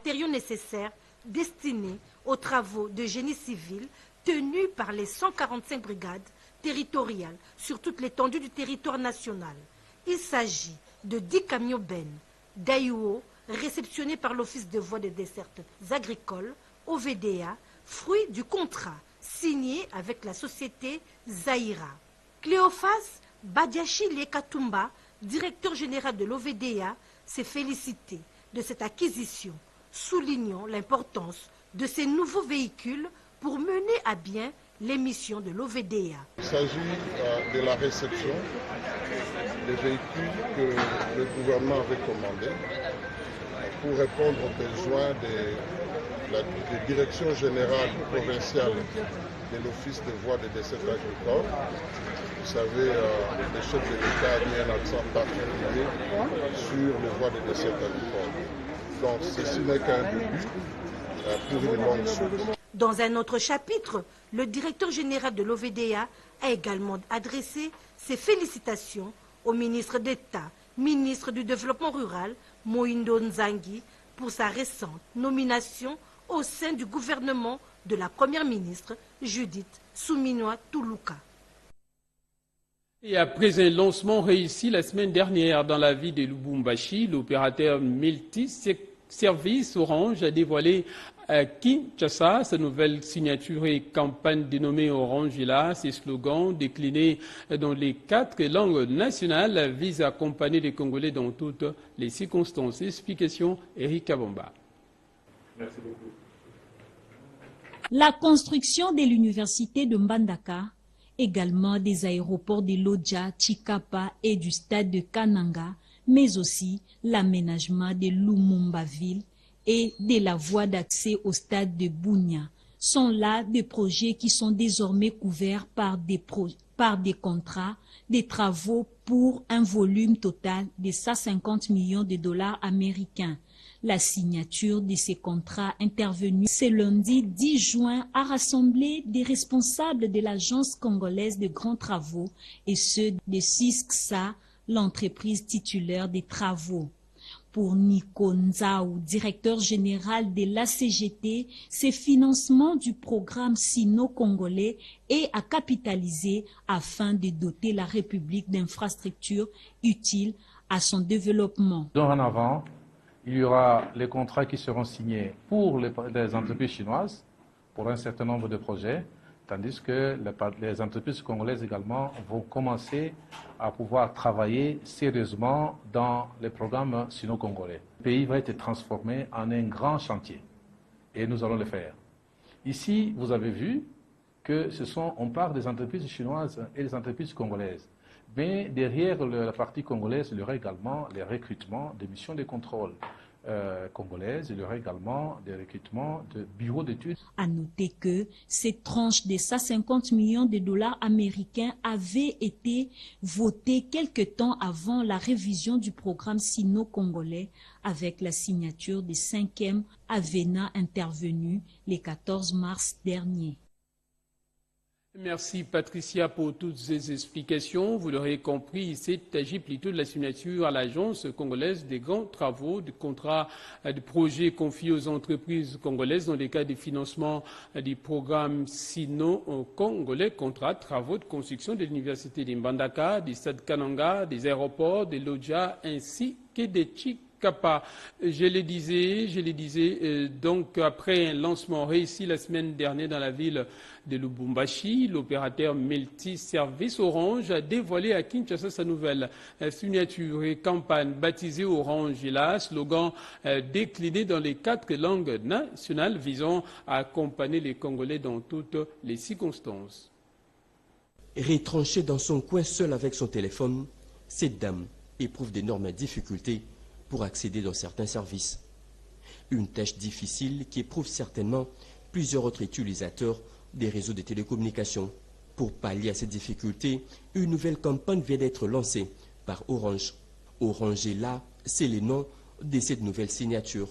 matériaux nécessaires destinés aux travaux de génie civil tenus par les 145 brigades territoriales sur toute l'étendue du territoire national. Il s'agit de 10 camions bennes d'Aïwo réceptionnés par l'Office de voies des dessertes agricoles, OVDA, fruit du contrat signé avec la société Zaïra. Cléophas Badiachi Lekatumba, directeur général de l'OVDA, s'est félicité de cette acquisition, soulignant l'importance de ces nouveaux véhicules pour mener à bien les missions de l'OVDA. Il s'agit de la réception des véhicules que le gouvernement avait commandés pour répondre aux besoins de la direction générale provinciale de l'Office de voies des dessertes agricoles. Vous savez, le chef de l'État a mis un accent particulier sur les voies des dessertes agricoles. Donc ceci n'est qu'un début pour une longue suite. Dans un autre chapitre, le directeur général de l'OVDA a également adressé ses félicitations au ministre d'État, ministre du Développement rural, Moïndo Nzangi, pour sa récente nomination au sein du gouvernement de la première ministre Judith Suminwa Tuluka. Et après un lancement réussi la semaine dernière dans la ville de Lubumbashi, l'opérateur multi-service Orange a dévoilé à Kinshasa sa nouvelle signature et campagne dénommée Orange est là. Ses slogans déclinés dans les 4 langues nationales visent à accompagner les Congolais dans toutes les circonstances. Explication Eric Kabamba. Merci beaucoup. La construction de l'université de Mbandaka, également des aéroports de Lodja, Chikapa et du stade de Kananga, mais aussi l'aménagement de Lumumba-Ville et de la voie d'accès au stade de Bunia sont là des projets qui sont désormais couverts par des contrats, des travaux pour un volume total de 150 millions de dollars américains. La signature de ces contrats intervenus ce lundi 10 juin a rassemblé des responsables de l'Agence congolaise de grands travaux et ceux de SISCSA, l'entreprise titulaire des travaux. Pour Nico Nzaou, directeur général de l'ACGT, ce financement du programme sino-congolais est à capitaliser afin de doter la République d'infrastructures utiles à son développement. Dorénavant, il y aura les contrats qui seront signés pour les entreprises chinoises pour un certain nombre de projets, tandis que les entreprises congolaises également vont commencer à pouvoir travailler sérieusement dans les programmes sino-congolais. Le pays va être transformé en un grand chantier et nous allons le faire. Ici, vous avez vu que on parle des entreprises chinoises et des entreprises congolaises. Mais derrière la partie congolaise, il y aura également les recrutements des missions de contrôle congolaises, il y aura également des recrutements de bureaux d'études. À noter que cette tranche de 150 millions de dollars américains avait été votée quelque temps avant la révision du programme sino-congolais avec la signature du 5e avenant intervenu le 14 mars dernier. Merci Patricia pour toutes ces explications. Vous l'aurez compris, il s'agit plutôt de la signature à l'Agence congolaise des grands travaux, du contrat de projet confié aux entreprises congolaises dans les cas de financement du programme sino-congolais, contrat de travaux de construction de l'université de Mbandaka, du stade Kananga, des aéroports, de Lodja ainsi que des Chikapa. Je le disais, donc après un lancement réussi la semaine dernière dans la ville de Lubumbashi, l'opérateur multi-service Orange a dévoilé à Kinshasa sa nouvelle signature et campagne baptisée Orange est là, slogan décliné dans les 4 langues nationales visant à accompagner les Congolais dans toutes les circonstances. Retranchée dans son coin seul avec son téléphone, cette dame éprouve d'énormes difficultés pour accéder dans certains services. Une tâche difficile qui éprouve certainement plusieurs autres utilisateurs des réseaux de télécommunications. Pour pallier à ces difficultés, une nouvelle campagne vient d'être lancée par Orange. Orange est là, c'est le nom de cette nouvelle signature.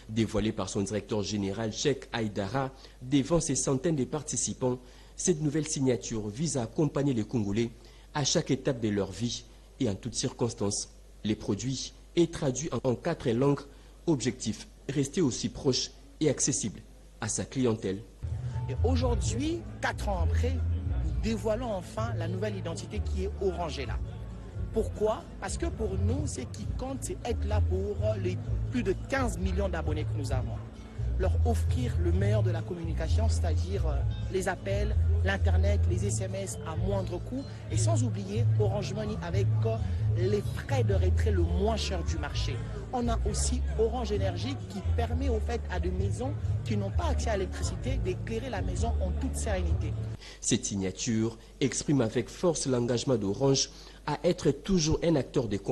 Dévoilée par son directeur général, Cheikh Aïdara, devant ces centaines de participants, cette nouvelle signature vise à accompagner les Congolais à chaque étape de leur vie et en toutes circonstances. Les produits est traduit en 4 langues. Objectif, rester aussi proche et accessible à sa clientèle. Et aujourd'hui, 4 ans après, nous dévoilons enfin la nouvelle identité qui est Orange est là. Pourquoi? Parce que pour nous, ce qui compte, c'est être là pour les plus de 15 millions d'abonnés que nous avons. Leur offrir le meilleur de la communication, c'est-à-dire les appels, l'Internet, les SMS à moindre coût, et sans oublier Orange Money avec les frais de retrait le moins cher du marché. On a aussi Orange Énergie qui permet au fait à des maisons qui n'ont pas accès à l'électricité d'éclairer la maison en toute sérénité. Cette signature exprime avec force l'engagement d'Orange à être toujours un acteur des